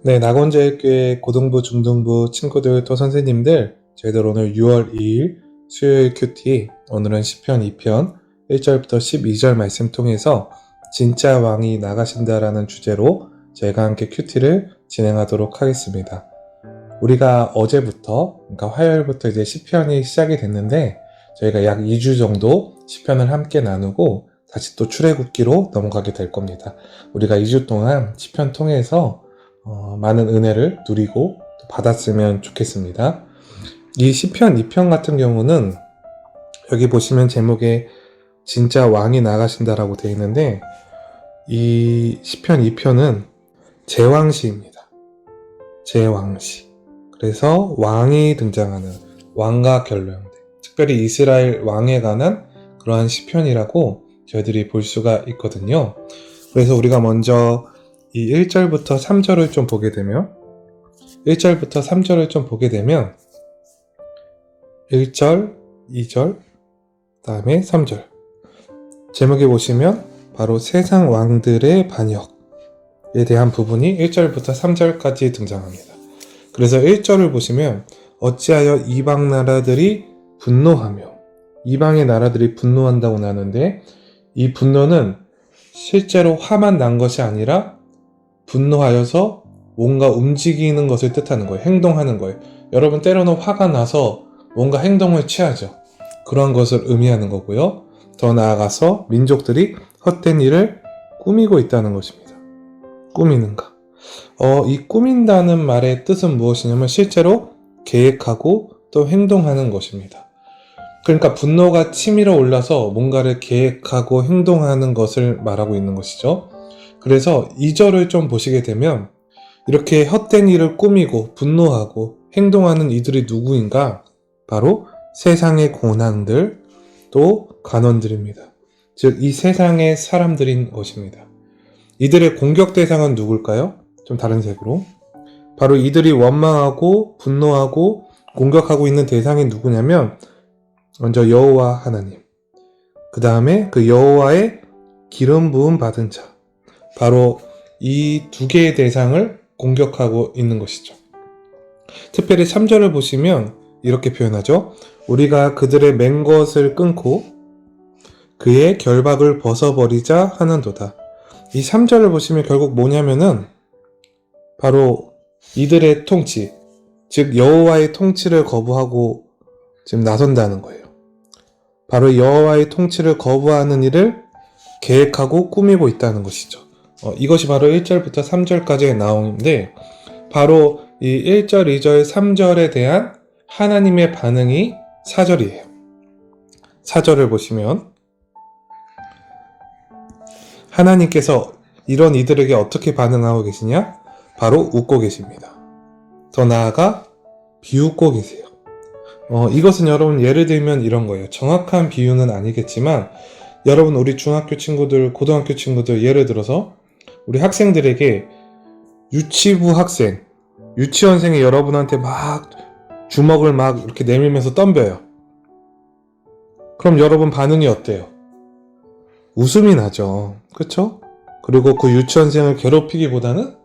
네, 낙원제일교회 고등부, 중등부 친구들 또 선생님들, 저희들 오늘 6월 2일 수요일 큐티, 오늘은 시편 2편 1절부터 12절 말씀 통해서 진짜 왕이 나가신다라는 주제로 저희가 함께 큐티를 진행하도록 하겠습니다. 우리가 어제부터, 그러니까 화요일부터 이제 시편이 시작이 됐는데 저희가 약 2주 정도 시편을 함께 나누고 다시 또 출애굽기로 넘어가게 될 겁니다. 우리가 2주 동안 시편 통해서 많은 은혜를 누리고 받았으면 좋겠습니다. 이 시편 2편 같은 경우는 여기 보시면 제목에 진짜 왕이 나가신다라고 되어 있는데 이 시편 2편은 제왕시입니다. 제왕시. 그래서 왕이 등장하는 왕과 결론대, 특별히 이스라엘 왕에 관한 그러한 시편이라고 저희들이 볼 수가 있거든요. 그래서 우리가 먼저 이 1절부터 3절을 좀 보게 되면 1절부터 3절을 좀 보게 되면 1절, 2절, 그 다음에 3절 제목에 보시면 바로 세상 왕들의 반역에 대한 부분이 1절부터 3절까지 등장합니다. 그래서 1절을 보시면 어찌하여 이방 나라들이 분노하며, 이방의 나라들이 분노한다고 나누는데 이 분노는 실제로 화만 난 것이 아니라 분노하여서 뭔가 움직이는 것을 뜻하는 거예요. 행동하는 거예요. 여러분 때로는 화가 나서 뭔가 행동을 취하죠. 그런 것을 의미하는 거고요. 더 나아가서 민족들이 헛된 일을 꾸미고 있다는 것입니다. 꾸미는가. 이 꾸민다는 말의 뜻은 무엇이냐면 실제로 계획하고 또 행동하는 것입니다. 그러니까 분노가 치밀어 올라서 뭔가를 계획하고 행동하는 것을 말하고 있는 것이죠. 그래서 2절을 좀 보시게 되면 이렇게 헛된 일을 꾸미고 분노하고 행동하는 이들이 누구인가? 바로 세상의 고난들, 또 간원들입니다. 즉 이 세상의 사람들인 것입니다. 이들의 공격 대상은 누굴까요? 좀 다른 색으로. 바로 이들이 원망하고 분노하고 공격하고 있는 대상이 누구냐면 먼저 여호와 하나님, 그 다음에 그 여호와의 기름 부음 받은 자, 바로 이 두 개의 대상을 공격하고 있는 것이죠. 특별히 3절을 보시면 이렇게 표현하죠. 우리가 그들의 맨 것을 끊고 그의 결박을 벗어버리자 하는도다. 이 3절을 보시면 결국 뭐냐면은 바로 이들의 통치, 즉 여호와의 통치를 거부하고 지금 나선다는 거예요. 바로 여호와의 통치를 거부하는 일을 계획하고 꾸미고 있다는 것이죠. 이것이 바로 1절부터 3절까지 나오는데 바로 이 1절, 2절, 3절에 대한 하나님의 반응이 4절이에요. 4절을 보시면 하나님께서 이런 이들에게 어떻게 반응하고 계시냐? 바로 웃고 계십니다. 더 나아가 비웃고 계세요. 이것은 여러분 예를 들면 이런 거예요. 정확한 비유는 아니겠지만 여러분 우리 중학교 친구들, 고등학교 친구들 예를 들어서 우리 학생들에게 유치부 학생, 유치원생이 여러분한테 막 주먹을 막 이렇게 내밀면서 덤벼요. 그럼 여러분 반응이 어때요? 웃음이 나죠. 그쵸? 그리고 그 유치원생을 괴롭히기보다는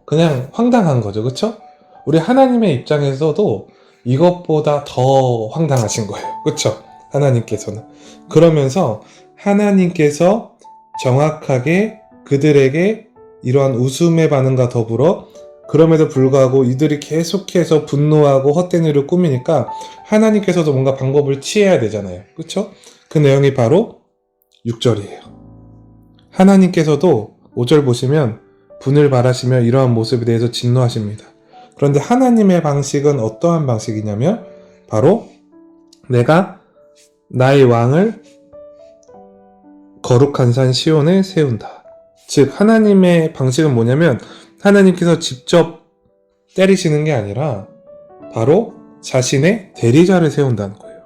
그냥 황당한 거죠. 그쵸? 우리 하나님의 입장에서도 이것보다 더 황당하신 거예요. 그쵸? 하나님께서는. 그러면서 하나님께서 정확하게 그들에게 이러한 웃음의 반응과 더불어 그럼에도 불구하고 이들이 계속해서 분노하고 헛된 일을 꾸미니까 하나님께서도 뭔가 방법을 취해야 되잖아요. 그쵸? 그 내용이 바로 6절이에요. 하나님께서도 5절 보시면 분을 바라시며 이러한 모습에 대해서 진노하십니다. 그런데 하나님의 방식은 어떠한 방식이냐면 바로 내가 나의 왕을 거룩한 산 시온에 세운다. 즉 하나님의 방식은 뭐냐면 하나님께서 직접 때리시는 게 아니라 바로 자신의 대리자를 세운다는 거예요.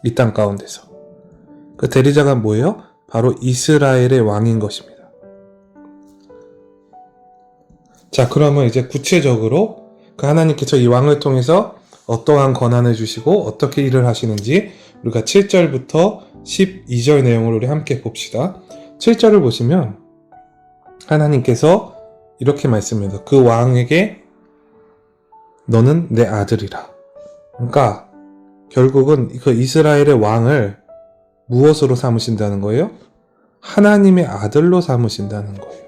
이 땅 가운데서. 그 대리자가 뭐예요? 바로 이스라엘의 왕인 것입니다. 자, 그러면 이제 구체적으로 그 하나님께서 이 왕을 통해서 어떠한 권한을 주시고 어떻게 일을 하시는지 우리가 7절부터 12절 내용을 우리 함께 봅시다. 7절을 보시면 하나님께서 이렇게 말씀합니다. 그 왕에게 너는 내 아들이라. 그러니까 결국은 그 이스라엘의 왕을 무엇으로 삼으신다는 거예요? 하나님의 아들로 삼으신다는 거예요.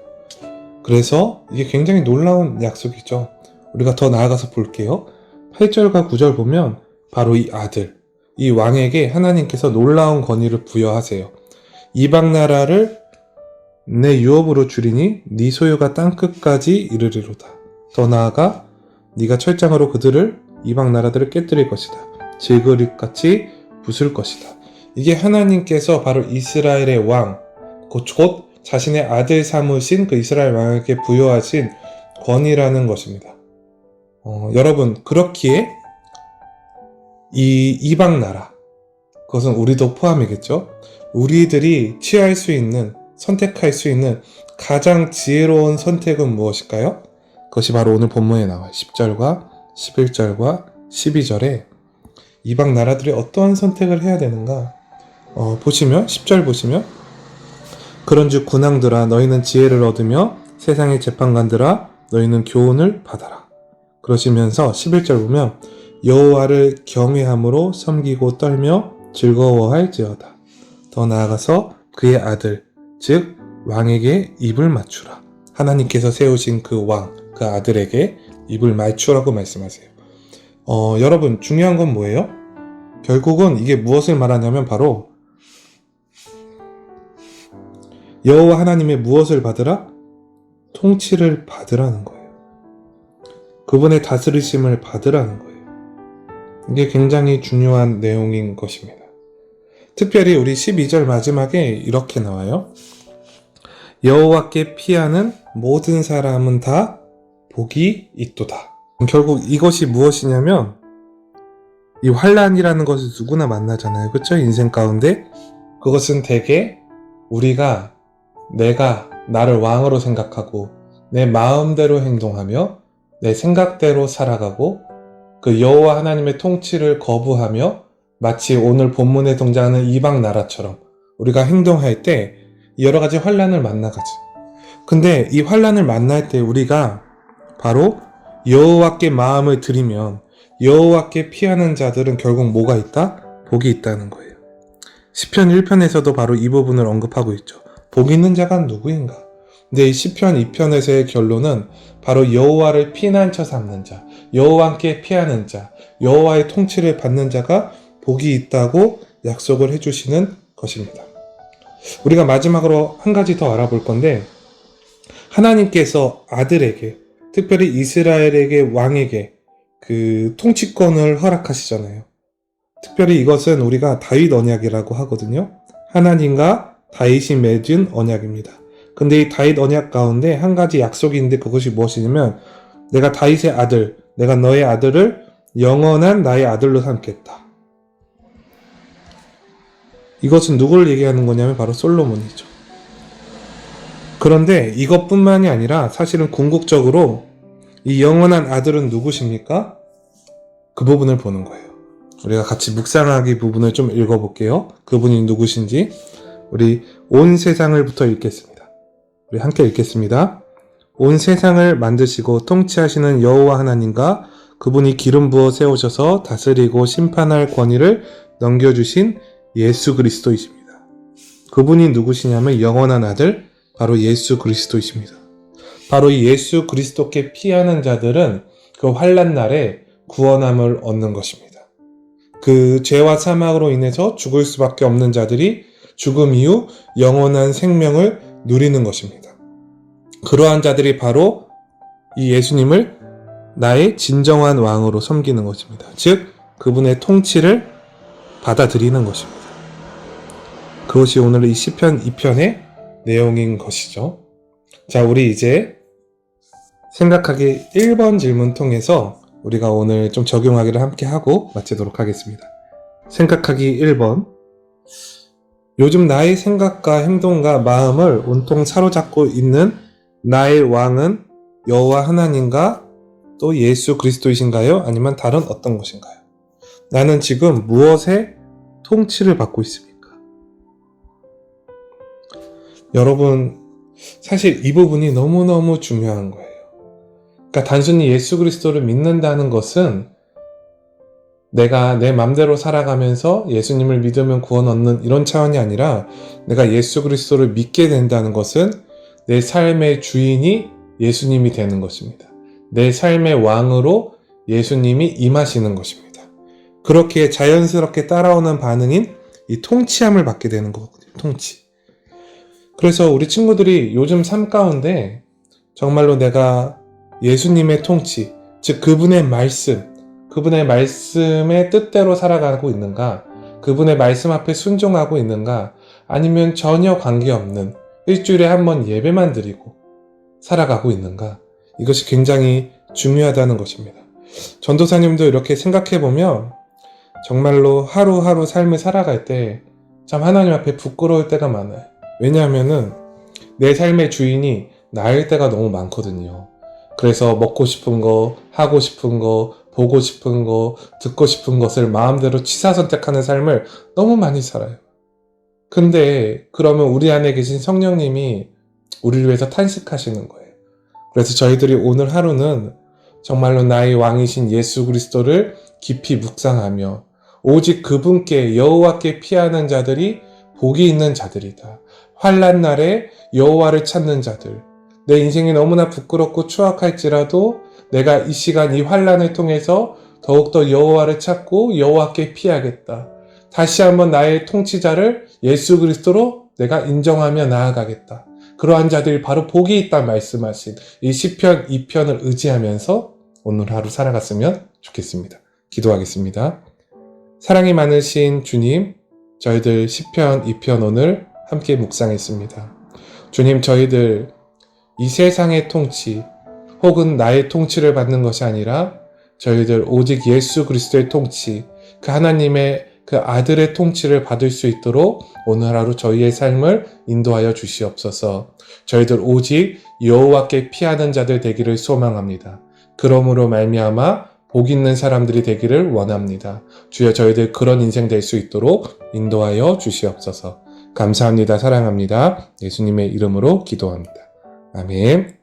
그래서 이게 굉장히 놀라운 약속이죠. 우리가 더 나아가서 볼게요. 8절과 9절 보면 바로 이 아들, 이 왕에게 하나님께서 놀라운 권위를 부여하세요. 이방 나라를 내 유업으로 주리니 네 소유가 땅끝까지 이르리로다. 더 나아가 네가 철장으로 그들을 이방 나라들을 깨뜨릴 것이다. 질그릇같이 부술 것이다. 이게 하나님께서 바로 이스라엘의 왕, 곧 자신의 아들 삼으신 그 이스라엘 왕에게 부여하신 권위라는 것입니다. 여러분, 그렇기에 이 이방 나라, 그것은 우리도 포함이겠죠. 우리들이 취할 수 있는, 선택할 수 있는 가장 지혜로운 선택은 무엇일까요? 그것이 바로 오늘 본문에 나와요. 10절과 11절과 12절에 이방 나라들이 어떠한 선택을 해야 되는가? 보시면 10절 보시면 그런즉 군왕들아 너희는 지혜를 얻으며 세상의 재판관들아 너희는 교훈을 받아라. 그러시면서 11절 보면 여호와를 경외함으로 섬기고 떨며 즐거워할지어다. 더 나아가서 그의 아들 즉 왕에게 입을 맞추라. 하나님께서 세우신 그 왕, 그 아들에게 입을 맞추라고 말씀하세요. 여러분, 중요한 건 뭐예요? 결국은 이게 무엇을 말하냐면 바로 여호와 하나님의 무엇을 받으라? 통치를 받으라는 거예요. 그분의 다스리심을 받으라는 거예요. 이게 굉장히 중요한 내용인 것입니다. 특별히 우리 12절 마지막에 이렇게 나와요. 여호와께 피하는 모든 사람은 다 복이 있도다. 결국 이것이 무엇이냐면 이 환란이라는 것을 누구나 만나잖아요. 그렇죠? 인생 가운데 그것은 대개 우리가 내가 나를 왕으로 생각하고 내 마음대로 행동하며 내 생각대로 살아가고 그 여호와 하나님의 통치를 거부하며 마치 오늘 본문에 등장하는 이방 나라처럼 우리가 행동할 때 여러 가지 환란을 만나가지. 근데 이 환란을 만날 때 우리가 바로 여호와께 마음을 들이면 여호와께 피하는 자들은 결국 뭐가 있다? 복이 있다는 거예요. 시편 1편에서도 바로 이 부분을 언급하고 있죠. 복 있는 자가 누구인가? 근데 이 시편 2편에서의 결론은 바로 여호와를 피난처 삼는 자, 여호와께 피하는 자, 여호와의 통치를 받는 자가 복이 있다고 약속을 해주시는 것입니다. 우리가 마지막으로 한 가지 더 알아볼 건데 하나님께서 아들에게 특별히 이스라엘에게 왕에게 그 통치권을 허락하시잖아요. 특별히 이것은 우리가 다윗 언약이라고 하거든요. 하나님과 다윗이 맺은 언약입니다. 근데 이 다윗 언약 가운데 한 가지 약속이 있는데 그것이 무엇이냐면 내가 다윗의 아들, 내가 너의 아들을 영원한 나의 아들로 삼겠다. 이것은 누구를 얘기하는 거냐면 바로 솔로몬이죠. 그런데 이것뿐만이 아니라 사실은 궁극적으로 이 영원한 아들은 누구십니까? 그 부분을 보는 거예요. 우리가 같이 묵상하기 부분을 좀 읽어볼게요. 그분이 누구신지 우리 온 세상을부터 읽겠습니다. 우리 함께 읽겠습니다. 온 세상을 만드시고 통치하시는 여호와 하나님과 그분이 기름 부어 세우셔서 다스리고 심판할 권위를 넘겨주신 예수 그리스도이십니다. 그분이 누구시냐면 영원한 아들 바로 예수 그리스도이십니다. 바로 이 예수 그리스도께 피하는 자들은 그 환난 날에 구원함을 얻는 것입니다. 그 죄와 사망으로 인해서 죽을 수밖에 없는 자들이 죽음 이후 영원한 생명을 누리는 것입니다. 그러한 자들이 바로 이 예수님을 나의 진정한 왕으로 섬기는 것입니다. 즉 그분의 통치를 받아들이는 것입니다. 그것이 오늘 이 시편 2편의 내용인 것이죠. 자, 우리 이제 생각하기 1번 질문 통해서 우리가 오늘 좀 적용하기를 함께 하고 마치도록 하겠습니다. 생각하기 1번. 요즘 나의 생각과 행동과 마음을 온통 사로잡고 있는 나의 왕은 여호와 하나님과 또 예수 그리스도이신가요? 아니면 다른 어떤 것인가요? 나는 지금 무엇의 통치를 받고 있습니까? 여러분, 사실 이 부분이 너무너무 중요한 거예요. 그러니까 단순히 예수 그리스도를 믿는다는 것은 내가 내 맘대로 살아가면서 예수님을 믿으면 구원 얻는 이런 차원이 아니라 내가 예수 그리스도를 믿게 된다는 것은 내 삶의 주인이 예수님이 되는 것입니다. 내 삶의 왕으로 예수님이 임하시는 것입니다. 그렇게 자연스럽게 따라오는 반응인 이 통치함을 받게 되는 거거든요. 통치. 그래서 우리 친구들이 요즘 삶 가운데 정말로 내가 예수님의 통치, 즉 그분의 말씀의 뜻대로 살아가고 있는가? 그분의 말씀 앞에 순종하고 있는가? 아니면 전혀 관계없는 일주일에 한 번 예배만 드리고 살아가고 있는가? 이것이 굉장히 중요하다는 것입니다. 전도사님도 이렇게 생각해보면 정말로 하루하루 삶을 살아갈 때 참 하나님 앞에 부끄러울 때가 많아요. 왜냐하면은 내 삶의 주인이 나일 때가 너무 많거든요. 그래서 먹고 싶은 거, 하고 싶은 거, 보고 싶은 거, 듣고 싶은 것을 마음대로 취사선택하는 삶을 너무 많이 살아요. 근데 그러면 우리 안에 계신 성령님이 우리를 위해서 탄식하시는 거예요. 그래서 저희들이 오늘 하루는 정말로 나의 왕이신 예수 그리스도를 깊이 묵상하며 오직 그분께 여호와께 피하는 자들이 복이 있는 자들이다. 환난 날에 여호와를 찾는 자들. 내 인생이 너무나 부끄럽고 추악할지라도 내가 이 시간 이 환난을 통해서 더욱더 여호와를 찾고 여호와께 피하겠다. 다시 한번 나의 통치자를 예수 그리스도로 내가 인정하며 나아가겠다. 그러한 자들이 바로 복이 있다 말씀하신 이 시편 2편을 의지하면서 오늘 하루 살아갔으면 좋겠습니다. 기도하겠습니다. 사랑이 많으신 주님, 저희들 시편 2편 오늘 함께 묵상했습니다. 주님, 저희들 이 세상의 통치 혹은 나의 통치를 받는 것이 아니라 저희들 오직 예수 그리스도의 통치, 그 하나님의 그 아들의 통치를 받을 수 있도록 오늘 하루 저희의 삶을 인도하여 주시옵소서. 저희들 오직 여호와께 피하는 자들 되기를 소망합니다. 그러므로 말미암아 복 있는 사람들이 되기를 원합니다. 주여, 저희들 그런 인생 될 수 있도록 인도하여 주시옵소서. 감사합니다. 사랑합니다. 예수님의 이름으로 기도합니다. 아멘.